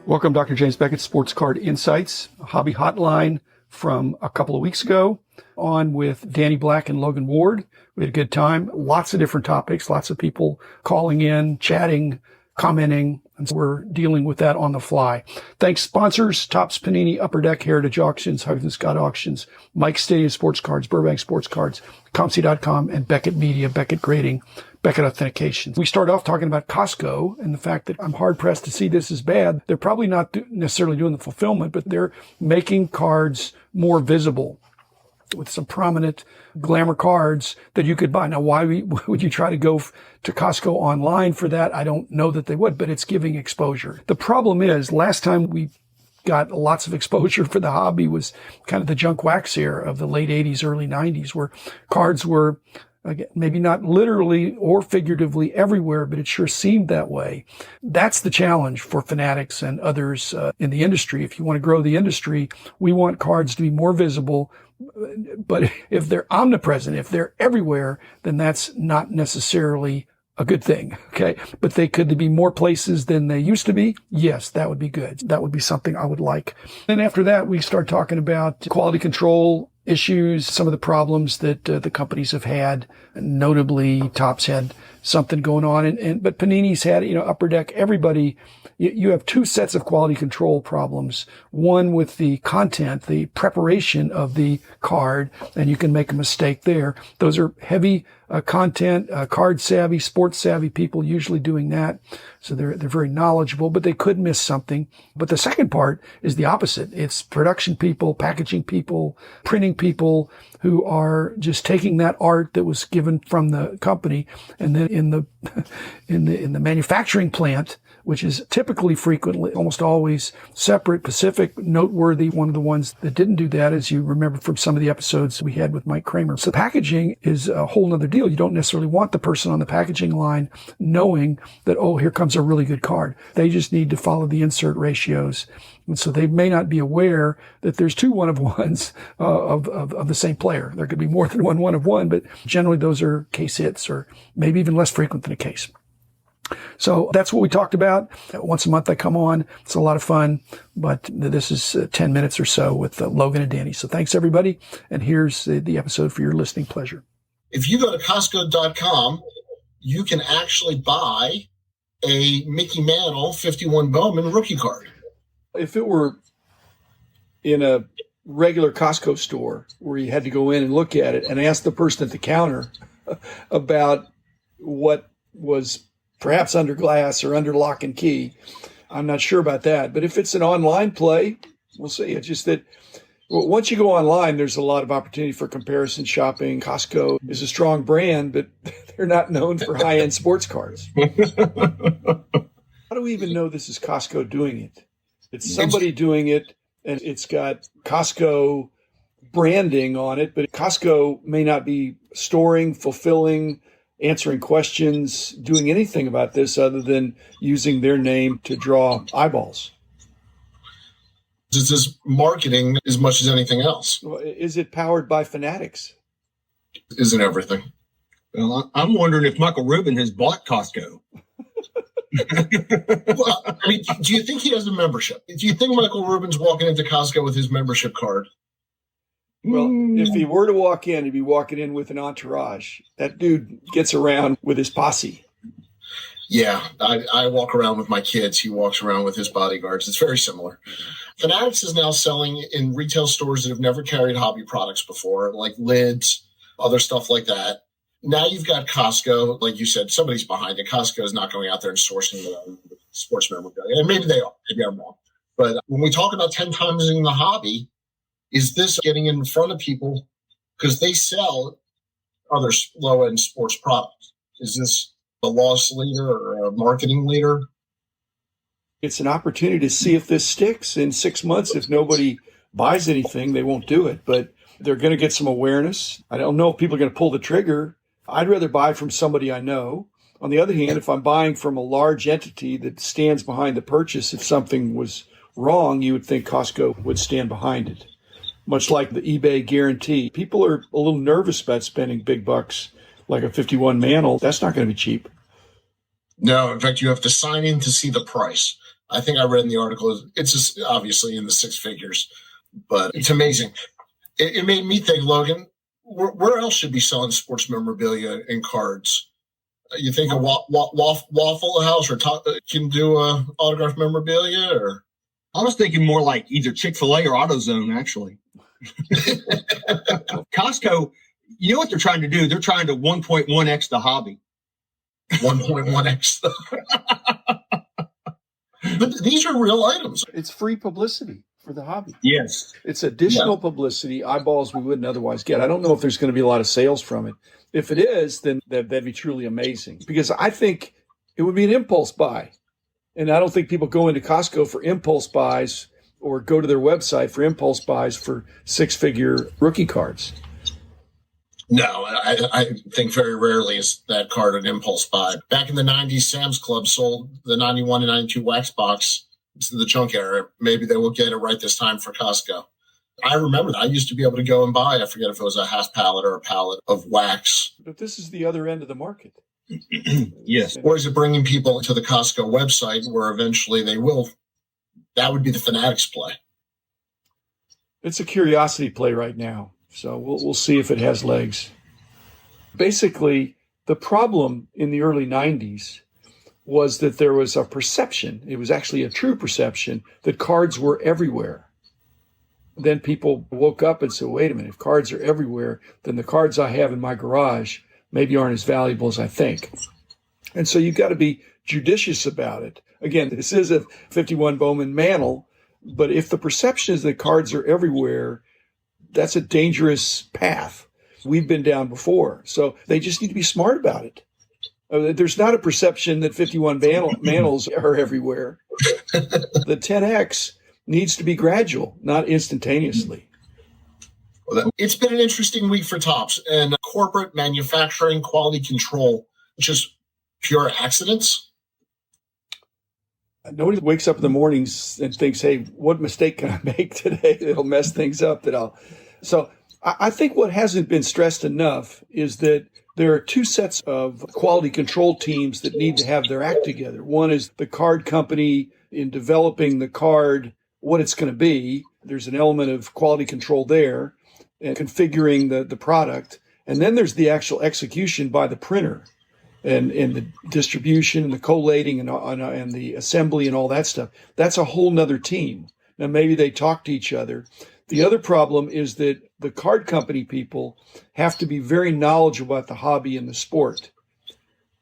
Welcome, Dr. James Beckett, Sports Card Insights, Hobby Hotline from a couple of weeks ago, on with Danny Black and Logan Ward. We had a good time. Lots of different topics, lots of people calling in, chatting, commenting, and so we're dealing with that on the fly. Thanks, sponsors, Topps Panini, Upper Deck, Heritage Auctions, Huggins Scott Auctions, Mike Stadium Sports Cards, Burbank Sports Cards, ComC.com, and Beckett Media, Beckett Grading, Beckett Authentication. We start off talking about Costco and the fact that I'm hard-pressed to see this as bad. They're probably not necessarily doing the fulfillment, but they're making cards more visible with some prominent glamour cards that you could buy. Now, why would you try to go to Costco online for that? I don't know that they would, but it's giving exposure. The problem is, last time we got lots of exposure for the hobby was kind of the junk wax era of the late 80s, early 90s, where cards were, again, maybe not literally or figuratively everywhere, but it sure seemed that way. That's the challenge for fanatics and others in the industry. If you want to grow the industry, we want cards to be more visible. But if they're omnipresent, if they're everywhere, then that's not necessarily a good thing. Okay. But could they be more places than they used to be? Yes, that would be good. That would be something I would like. Then after that, we start talking about quality control issues, some of the problems that the companies have had. Notably, Topps had something going on, but Panini's had, Upper Deck, everybody. You have two sets of quality control problems. One with the content, the preparation of the card, and you can make a mistake there. Those are heavy content, card savvy, sports savvy people usually doing that. So they're very knowledgeable, but they could miss something. But the second part is the opposite. It's production people, packaging people, printing people who are just taking that art that was given from the company, and then in the manufacturing plant, which is typically, frequently, almost always separate. Pacific, noteworthy, one of the ones that didn't do that, as you remember from some of the episodes we had with Mike Kramer. So packaging is a whole other deal. You don't necessarily want the person on the packaging line knowing that, oh, here comes a really good card. They just need to follow the insert ratios. And so they may not be aware that there's two one-of-ones of the same player. There could be more than one one-of-one, but generally those are case hits, or maybe even less frequent than a case. So that's what we talked about. Once a month I come on. It's a lot of fun, but this is 10 minutes or so with Logan and Danny. So thanks, everybody. And here's the episode for your listening pleasure. If you go to Costco.com, you can actually buy a Mickey Mantle 51 Bowman rookie card. If it were in a regular Costco store where you had to go in and look at it and ask the person at the counter about what was perhaps under glass or under lock and key, I'm not sure about that. But if it's an online play, we'll see. It's just that once you go online, there's a lot of opportunity for comparison shopping. Costco is a strong brand, but they're not known for high-end sports cards. How do we even know this is Costco doing it? It's somebody doing it, and it's got Costco branding on it, but Costco may not be storing, fulfilling, answering questions, doing anything about this other than using their name to draw eyeballs. This is marketing as much as anything else. Well, is it powered by fanatics? Isn't everything? Well, I'm wondering if Michael Rubin has bought Costco. Well, I mean, do you think he has a membership? Do you think Michael Rubin's walking into Costco with his membership card? Well, if he were to walk in, he'd be walking in with an entourage. That dude gets around with his posse. Yeah, I walk around with my kids. He walks around with his bodyguards. It's very similar. Fanatics is now selling in retail stores that have never carried hobby products before, like lids, other stuff like that. Now you've got Costco. Like you said, somebody's behind it. Costco is not going out there and sourcing the sports memorabilia. And maybe they are. Maybe I'm wrong. But when we talk about 10 times in the hobby, is this getting in front of people because they sell other low-end sports products? Is this a loss leader or a marketing leader? It's an opportunity to see if this sticks in 6 months. If nobody buys anything, they won't do it. But they're going to get some awareness. I don't know if people are going to pull the trigger. I'd rather buy from somebody I know. On the other hand, if I'm buying from a large entity that stands behind the purchase, if something was wrong, you would think Costco would stand behind it. Much like the eBay guarantee. People are a little nervous about spending big bucks like a 51 Mantle. That's not going to be cheap. No, in fact, you have to sign in to see the price. I think I read in the article, it's just obviously in the six figures, but it's amazing. It made me think, Logan, where else should be selling sports memorabilia and cards? You think a Waffle House or can do autographed memorabilia? Or I was thinking more like either Chick-fil-A or AutoZone, actually. Costco, you know what they're trying to do? They're trying to 1.1x the hobby. 1.1x. But these are real items. It's free publicity for the hobby. Yes. It's additional publicity, eyeballs we wouldn't otherwise get. I don't know if there's going to be a lot of sales from it. If it is, then that'd be truly amazing, because I think it would be an impulse buy. And I don't think people go into Costco for impulse buys or go to their website for impulse buys for six-figure rookie cards. No, I think very rarely is that card an impulse buy. Back in the 90s, Sam's Club sold the 91 and 92 wax box to the junk era. Maybe they will get it right this time for Costco. I remember that. I used to be able to go and buy, I forget if it was a half pallet or a pallet of wax. But this is the other end of the market. Yes. Or is it bringing people to the Costco website where eventually they will? That would be the Fanatics play. It's a curiosity play right now. So we'll see if it has legs. Basically, the problem in the early 90s was that there was a perception, it was actually a true perception, that cards were everywhere. Then people woke up and said, wait a minute, if cards are everywhere, then the cards I have in my garage maybe aren't as valuable as I think. And so you've got to be judicious about it. Again, this is a 51 Bowman mantle, but if the perception is that cards are everywhere, that's a dangerous path. We've been down before. So they just need to be smart about it. There's not a perception that 51 mantles are everywhere. The 10X needs to be gradual, not instantaneously. Well, it's been an interesting week for Topps and corporate manufacturing quality control, just pure accidents. Nobody wakes up in the mornings and thinks, hey, what mistake can I make today that'll mess things up? So I think what hasn't been stressed enough is that there are two sets of quality control teams that need to have their act together. One is the card company in developing the card, what it's going to be. There's an element of quality control there and configuring the product. And then there's the actual execution by the printer and the distribution and the collating and the assembly and all that stuff. That's a whole nother team. Now, maybe they talk to each other. The other problem is that the card company people have to be very knowledgeable about the hobby and the sport.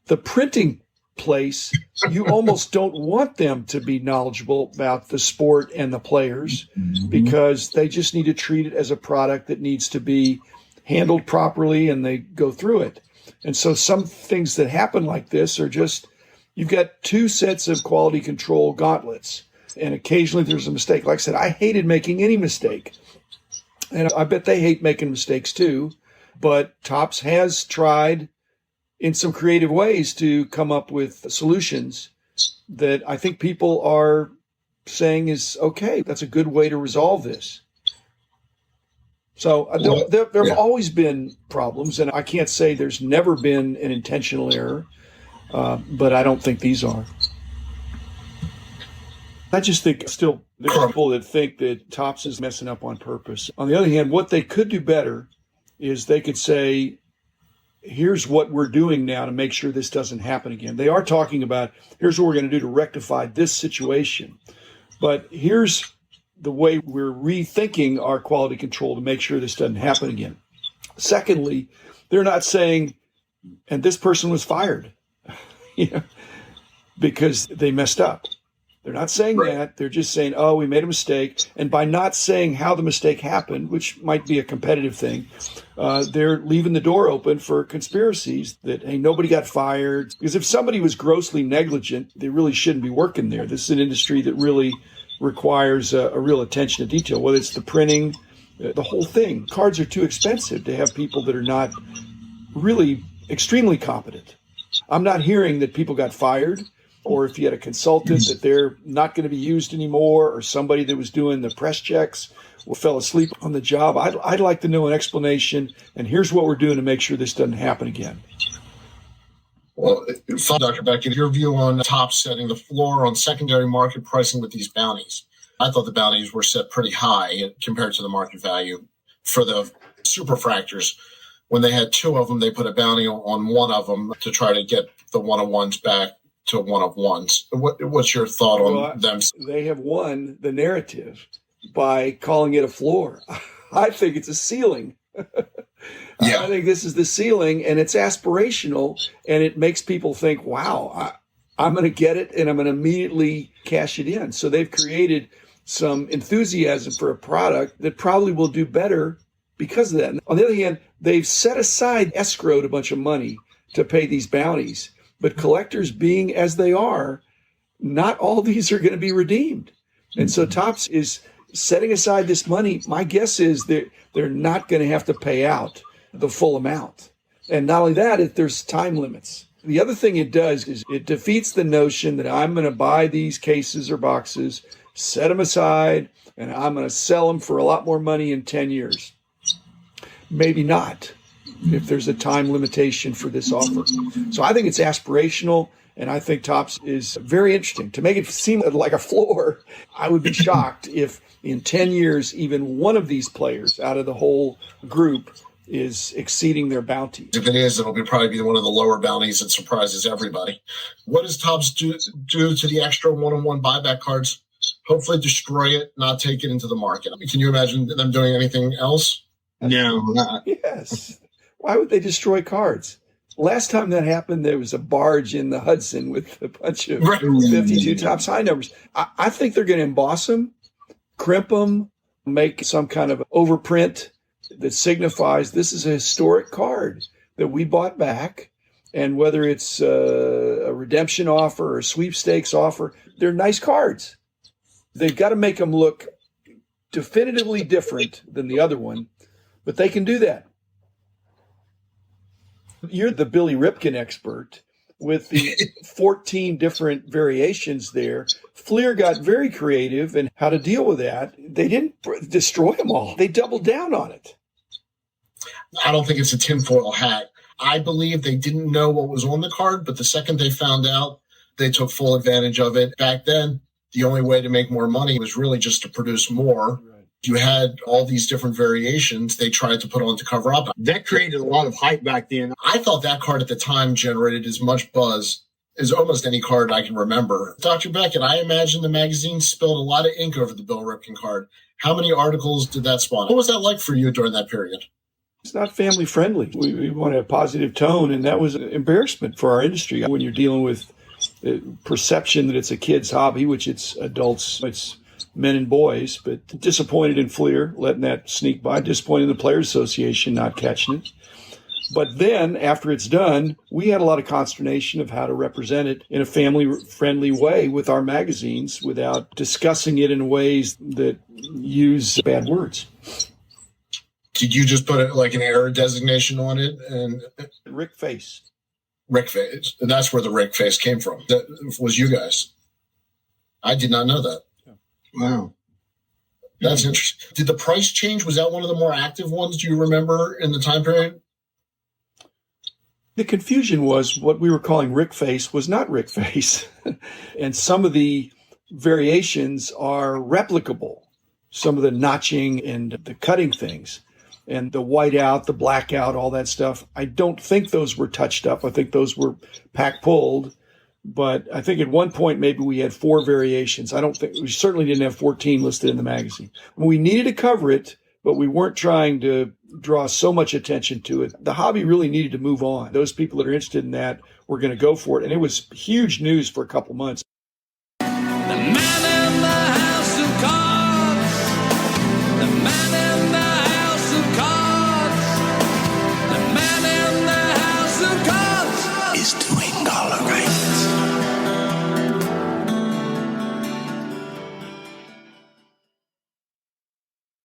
The printing place, you almost don't want them to be knowledgeable about the sport and the players because they just need to treat it as a product that needs to be handled properly and they go through it. And so some things that happen like this are just, you've got two sets of quality control gauntlets. And occasionally there's a mistake. Like I said, I hated making any mistake. And I bet they hate making mistakes too. But Topps has tried in some creative ways to come up with solutions that I think people are saying is, okay, that's a good way to resolve this. So there have always been problems, and I can't say there's never been an intentional error, but I don't think these are. I just think still there's people that think that Topps is messing up on purpose. On the other hand, what they could do better is they could say, here's what we're doing now to make sure this doesn't happen again. They are talking about, here's what we're going to do to rectify this situation. But here's the way we're rethinking our quality control to make sure this doesn't happen again. Secondly, they're not saying, and this person was fired because they messed up. They're not saying that. They're just saying, oh, we made a mistake. And by not saying how the mistake happened, which might be a competitive thing, they're leaving the door open for conspiracies that, hey, nobody got fired. Because if somebody was grossly negligent, they really shouldn't be working there. This is an industry that really requires a real attention to detail, whether it's the printing, the whole thing. Cards are too expensive to have people that are not really extremely competent. I'm not hearing that people got fired, or if you had a consultant that they're not going to be used anymore, or somebody that was doing the press checks fell asleep on the job. I'd like to know an explanation, and here's what we're doing to make sure this doesn't happen again. Well, Dr. Beckett, your view on top setting the floor on secondary market pricing with these bounties. I thought the bounties were set pretty high compared to the market value for the superfractors. When they had two of them, they put a bounty on one of them to try to get the one-of-ones back to one-of-ones. What's your thought on them? They have won the narrative by calling it a floor. I think it's a ceiling. Yeah. I think this is the ceiling, and it's aspirational, and it makes people think, wow, I'm going to get it, and I'm going to immediately cash it in. So they've created some enthusiasm for a product that probably will do better because of that. And on the other hand, they've set aside, escrowed a bunch of money to pay these bounties. But collectors being as they are, not all these are going to be redeemed. And so Topps is setting aside this money. My guess is that they're not going to have to pay out the full amount. And not only that, there's time limits. The other thing it does is it defeats the notion that I'm going to buy these cases or boxes, set them aside, and I'm going to sell them for a lot more money in 10 years. Maybe not, if there's a time limitation for this offer. So I think it's aspirational, and I think Topps is very interesting. To make it seem like a floor, I would be shocked if in 10 years, even one of these players out of the whole group is exceeding their bounty. If it is, it'll probably be one of the lower bounties that surprises everybody. What does Topps do to the extra one-on-one buyback cards? Hopefully destroy it, not take it into the market. Can you imagine them doing anything else? No, not. Yes. Why would they destroy cards? Last time that happened, there was a barge in the Hudson with a bunch of 52 Topps high numbers. I think they're going to emboss them, crimp them, make some kind of overprint that signifies this is a historic card that we bought back. And whether it's a redemption offer or a sweepstakes offer, they're nice cards. They've got to make them look definitively different than the other one, but they can do that. You're the Billy Ripken expert with the 14 different variations there. Fleer got very creative in how to deal with that. They didn't destroy them all. They doubled down on it. I don't think it's a tinfoil hat. I believe they didn't know what was on the card, but the second they found out, they took full advantage of it. Back then, the only way to make more money was really just to produce more. Right. You had all these different variations they tried to put on to cover up. That created a lot of hype back then. I thought that card at the time generated as much buzz as almost any card I can remember. Dr. Beckett, I imagine the magazine spilled a lot of ink over the Bill Ripken card. How many articles did that spawn? What was that like for you during that period? It's not family friendly. We want a positive tone, and that was an embarrassment for our industry. When you're dealing with the perception that it's a kid's hobby, which it's adults, it's men and boys, but disappointed in Fleer letting that sneak by, disappointed in the Players Association not catching it. But then, after it's done, we had a lot of consternation of how to represent it in a family-friendly way with our magazines without discussing it in ways that use bad words. Did you just put like an error designation on it? And Rick Face. Rick Face. And that's where the Rick Face came from. That was you guys. I did not know that. Wow. That's interesting. Did the price change? Was that one of the more active ones? Do you remember in the time period? The confusion was what we were calling Rick Face was not Rick Face. And some of the variations are replicable. Some of the notching and the cutting things. And the whiteout, the blackout, all that stuff. I don't think those were touched up. I think those were pack pulled. But I think at one point maybe we had 4 variations. We certainly didn't have 14 listed in the magazine. We needed to cover it, but we weren't trying to draw so much attention to it. The hobby really needed to move on. Those people that are interested in that were going to go for it. And it was huge news for a couple months. The